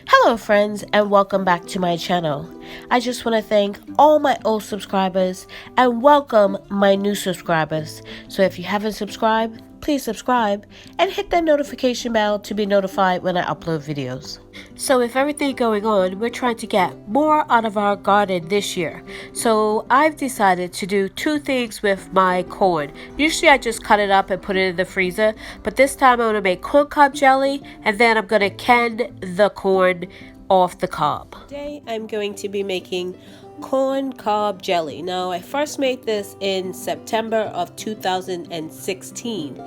Hello friends and welcome back to my channel. I just want to thank all my old subscribers and welcome my new subscribers. So if you haven't subscribed, please subscribe and hit that notification bell to be notified when I upload videos. So with everything going on, we're trying to get more out of our garden this year. So I've decided to do two things with my corn. Usually I just cut it up and put it in the freezer, but this time I'm going to make corncob jelly and then I'm going to can the corn off the cob. Today I'm going to be making corncob jelly. Now I first made this in September of 2016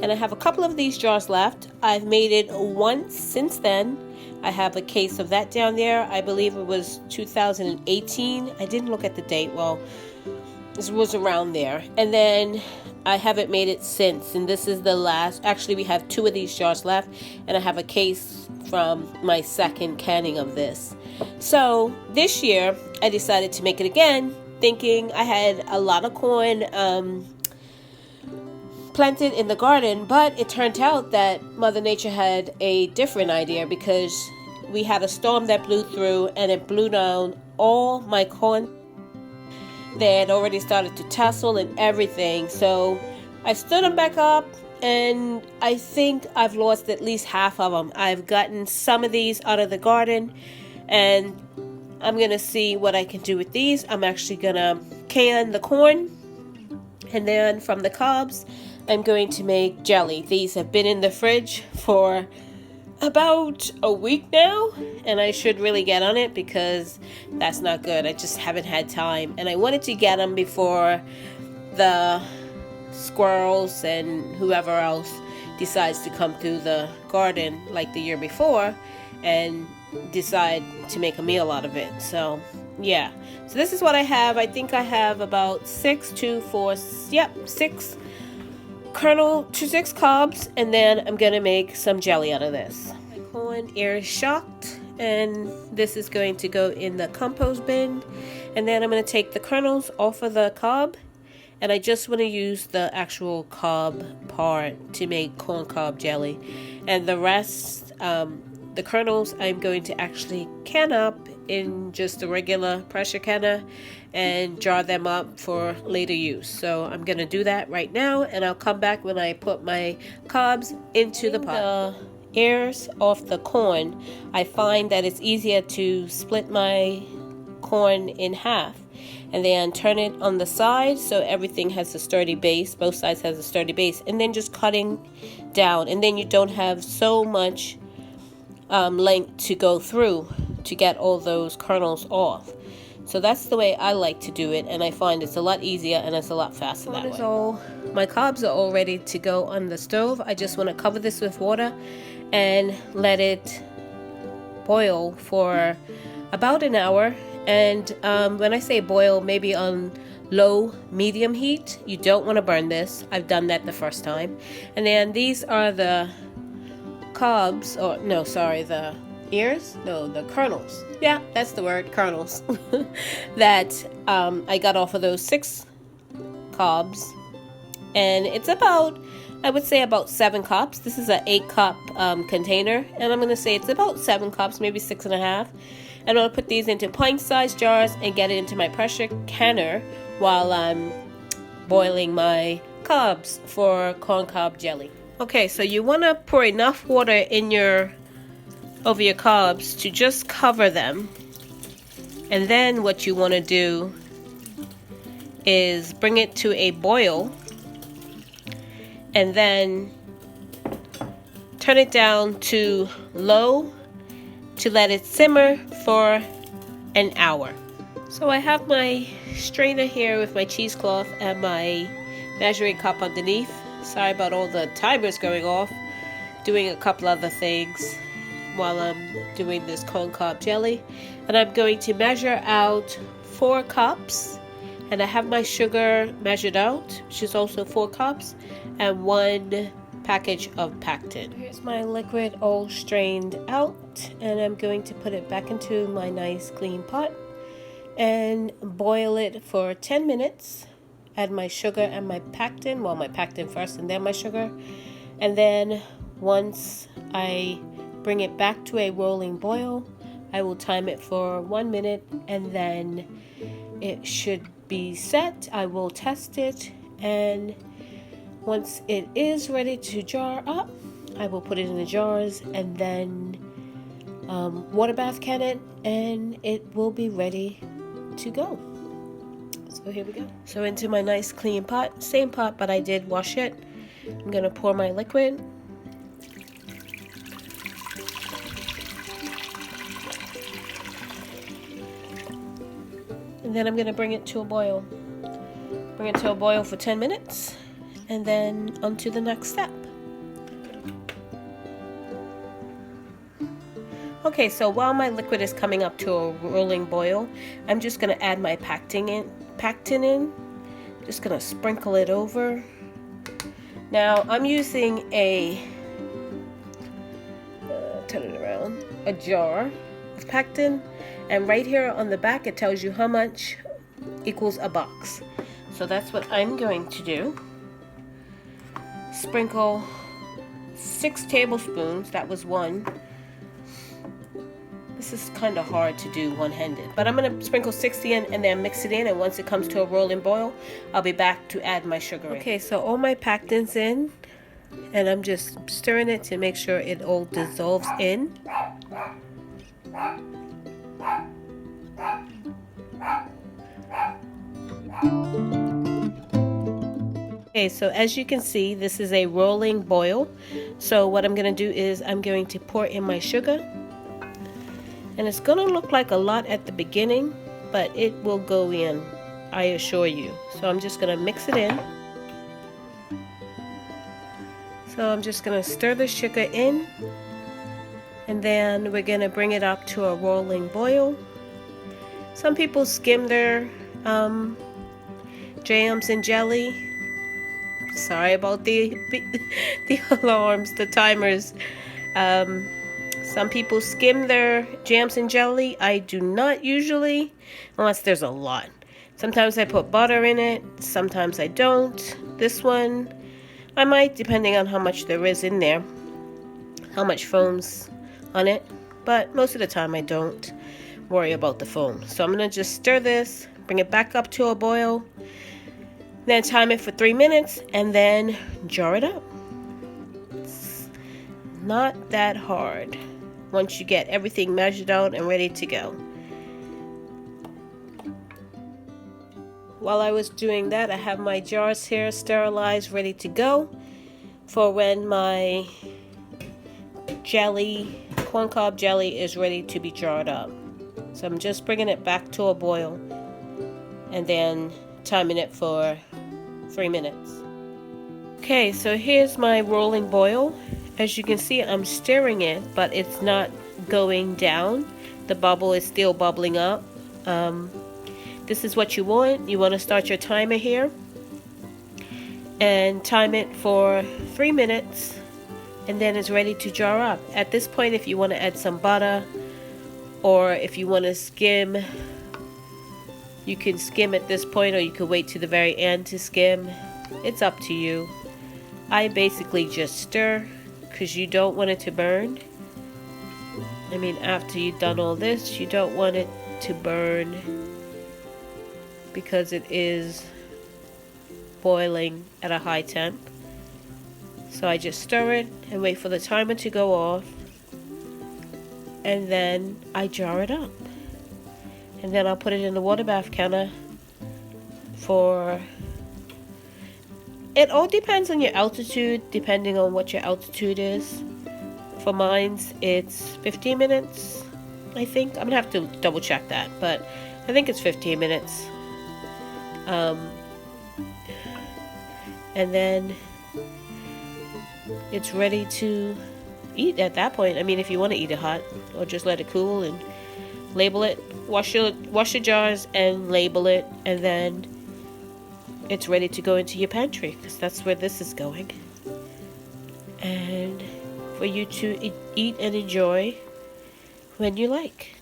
and I have a couple of these jars left. I've made it once since then. I have a case of that down there. I believe it was 2018. I didn't look at the date. Well, this was around there. And then I haven't made it since. And this is the last. Actually, we have two of these jars left. And I have a case from my second canning of this. So this year, I decided to make it again, thinking I had a lot of corn planted in the garden, but it turned out that Mother Nature had a different idea because we had a storm that blew through and it blew down all my corn. They had already started to tassel and everything, so I stood them back up and I think I've lost at least half of them. I've gotten some of these out of the garden and I'm gonna see what I can do with these. I'm actually gonna can the corn and then from the cobs I'm going to make jelly. These have been in the fridge for about a week now, and I should really get on it because that's not good. I just haven't had time, and I wanted to get them before the squirrels and whoever else decides to come through the garden like the year before and decide to make a meal out of it. So yeah, so this is what I have. I think I have about 6 cobs, and then I'm gonna make some jelly out of this. My corn is shocked, and this is going to go in the compost bin, and then I'm gonna take the kernels off of the cob, and I just want to use the actual cob part to make corncob jelly, and the rest, the kernels, I'm going to actually can up in just a regular pressure canner and jar them up for later use. So I'm gonna do that right now, and I'll come back when I put my cobs into the pot. The ears off the corn, I find that it's easier to split my corn in half and then turn it on the side so everything has a sturdy base, both sides has a sturdy base, and then just cutting down, and then you don't have so much length to go through to get all those kernels off. So that's the way I like to do it, and I find it's a lot easier and it's a lot faster that way. So my cobs are all ready to go on the stove. I just want to cover this with water and let it boil for about an hour. And when I say boil, maybe on low medium heat. You don't want to burn this. I've done that the first time. And then these are the cobs, or no, sorry, the ears? No, the kernels. Yeah, that's the word, kernels. that I got off of those 6 cobs. And it's about, I would say about 7 cups. This is an 8-cup container. And I'm going to say it's about 7 cups, maybe 6.5. And I'm going to put these into pint-sized jars and get it into my pressure canner while I'm boiling my cobs for corncob jelly. Okay, so you want to pour enough water in over your cobs to just cover them. And then what you want to do is bring it to a boil and then turn it down to low to let it simmer for an hour. So I have my strainer here with my cheesecloth and my measuring cup underneath. Sorry about all the timers going off. Doing a couple other things while I'm doing this corncob jelly. And I'm going to measure out 4 cups. And I have my sugar measured out, which is also 4 cups, and 1 package of pectin. Here's my liquid all strained out, and I'm going to put it back into my nice clean pot and boil it for 10 minutes. Add my sugar and my pectin, well, my pectin first and then my sugar, And then once I bring it back to a rolling boil, I will time it for 1 minute, and then it should be set. I will test it, and once it is ready to jar up, I will put it in the jars and then water bath can it, and it will be ready to go. So here we go. So into my nice clean pot, same pot, but I did wash it. I'm gonna pour my liquid. And then I'm gonna bring it to a boil. Bring it to a boil for 10 minutes, and then on to the next step. Okay, so while my liquid is coming up to a rolling boil, I'm just gonna add my pectin in. Just gonna sprinkle it over. Now I'm using a turn it around, a jar of pectin, and right here on the back it tells you how much equals a box. So that's what I'm going to do. Sprinkle 6 tablespoons. That was 1. This is kind of hard to do one-handed, but I'm going to sprinkle 60 in and then mix it in, and once it comes to a rolling boil, I'll be back to add my sugar in. Okay, so all my pectin's in, and I'm just stirring it to make sure it all dissolves in. Okay, so as you can see, this is a rolling boil. So what I'm going to do is I'm going to pour in my sugar. And it's going to look like a lot at the beginning, but it will go in, I assure you. So I'm just going to mix it in. So I'm just going to stir the sugar in, and then we're going to bring it up to a rolling boil. Some people skim their jams and jelly. Sorry about the alarms, the timers. Some people skim their jams and jelly. I do not usually, unless there's a lot. Sometimes I put butter in it, sometimes I don't. This one, I might, depending on how much there is in there, how much foam's on it. But most of the time I don't worry about the foam. So I'm going to just stir this, bring it back up to a boil, then time it for 3 minutes, and then jar it up. It's not that hard once you get everything measured out and ready to go. While I was doing that, I have my jars here sterilized, ready to go for when my jelly, corncob jelly, is ready to be jarred up. So I'm just bringing it back to a boil and then timing it for 3 minutes. Okay, so here's my rolling boil. As you can see, I'm stirring it, but it's not going down. The bubble is still bubbling up. This is what you want. You want to start your timer here and time it for 3 minutes, and then it's ready to jar up. At this point, if you want to add some butter, or if you want to skim, you can skim at this point, or you could wait to the very end to skim. It's up to you. I basically just stir because you don't want it to burn. I mean, after you've done all this, you don't want it to burn because it is boiling at a high temp. So I just stir it and wait for the timer to go off, and then I jar it up. And then I'll put it in the water bath counter for... It all depends on your altitude, depending on what your altitude is. For mine, it's 15 minutes, I think. I'm going to have to double check that, but I think it's 15 minutes. And then it's ready to eat at that point. I mean, if you want to eat it hot, or just let it cool and label it. Wash your jars and label it, and then it's ready to go into your pantry, because that's where this is going. And for you to eat and enjoy when you like.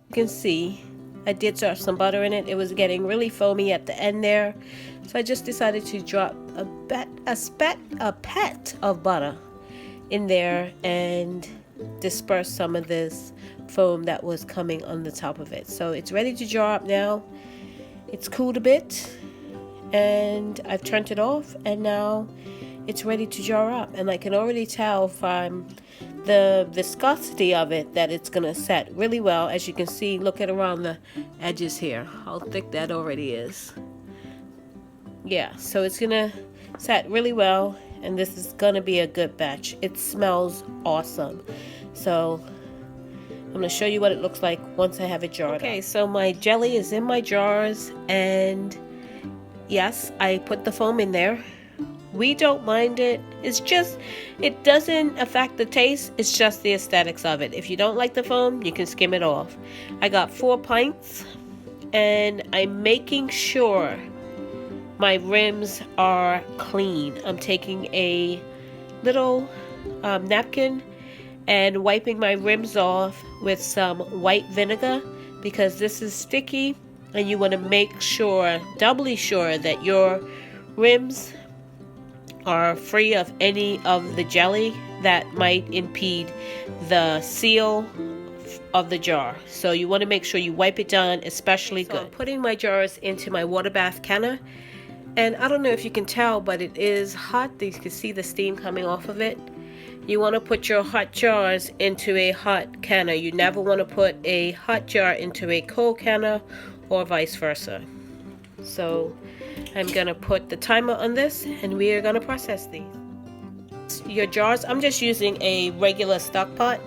You can see I did some butter in it. It was getting really foamy at the end there, so I just decided to drop a pet of butter in there and disperse some of this foam that was coming on the top of it. So it's ready to jar up now. It's cooled a bit and I've turned it off, and now it's ready to jar up, and I can already tell from the viscosity of it that it's gonna set really well. As you can see, look at around the edges here, how thick that already is. Yeah, so it's gonna set really well, and this is gonna be a good batch. It smells awesome. So I'm gonna show you what it looks like once I have it jarred. Okay, so my jelly is in my jars, and yes, I put the foam in there. We don't mind it. It's just, it doesn't affect the taste. It's just the aesthetics of it. If you don't like the foam, you can skim it off. I got 4 pints, and I'm making sure my rims are clean. I'm taking a little napkin and wiping my rims off with some white vinegar, because this is sticky, and you want to make sure, doubly sure, that your rims are free of any of the jelly that might impede the seal of the jar. So you want to make sure you wipe it down especially good. I'm putting my jars into my water bath canner, and I don't know if you can tell, but it is hot. You can see the steam coming off of it. You want to put your hot jars into a hot canner. You never want to put a hot jar into a cold canner, or vice versa. So I'm gonna put the timer on this, and we are gonna process these. Your jars, I'm just using a regular stock pot.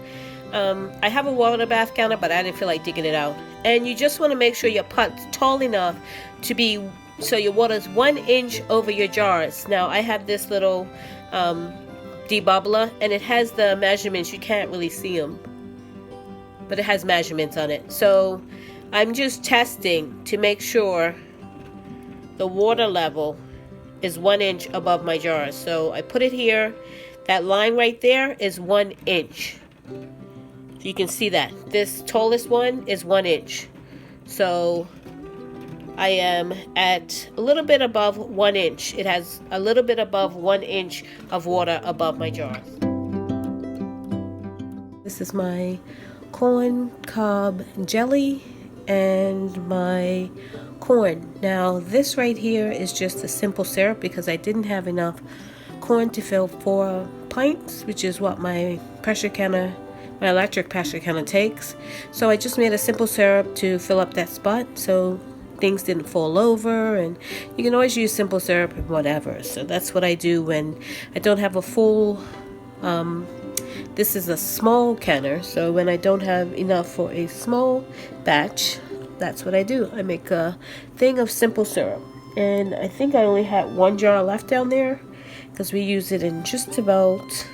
I have a water bath counter, but I didn't feel like digging it out. And you just want to make sure your pot's tall enough to be, so your water's 1 inch over your jars. Now I have this little debubbler, and it has the measurements. You can't really see them, but it has measurements on it. So I'm just testing to make sure the water level is 1 inch above my jars. So I put it here. That line right there is 1 inch. So you can see that this tallest one is 1 inch. So I am at a little bit above 1 inch. It has a little bit above 1 inch of water above my jars. This is my corn cob jelly and my corn. Now this right here is just a simple syrup, because I didn't have enough corn to fill 4 pints, which is what my pressure canner, my electric pressure canner takes. So I just made a simple syrup to fill up that spot so things didn't fall over, and you can always use simple syrup and whatever. So that's what I do when I don't have a full this is a small canner, so when I don't have enough for a small batch, that's what I do. I make a thing of simple syrup, and I think I only had 1 jar left down there, because we use it in just about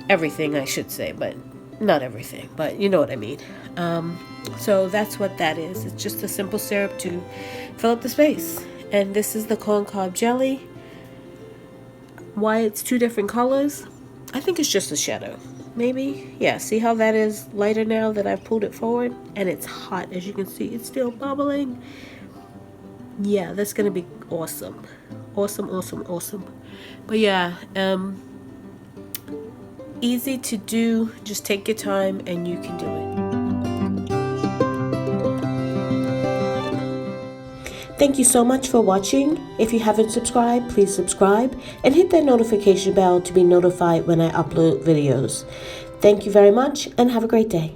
everything, I should say, but not everything, but you know what I mean. So that's what that is. It's just a simple syrup to fill up the space. And this is the corncob jelly. Why it's 2 different colors? I think it's just a shadow. Maybe. Yeah, see how that is lighter now that I've pulled it forward? And it's hot, as you can see. It's still bubbling. Yeah, that's going to be awesome. Awesome, awesome, awesome. But yeah, easy to do. Just take your time and you can do it. Thank you so much for watching. If you haven't subscribed, please subscribe and hit that notification bell to be notified when I upload videos. Thank you very much and have a great day.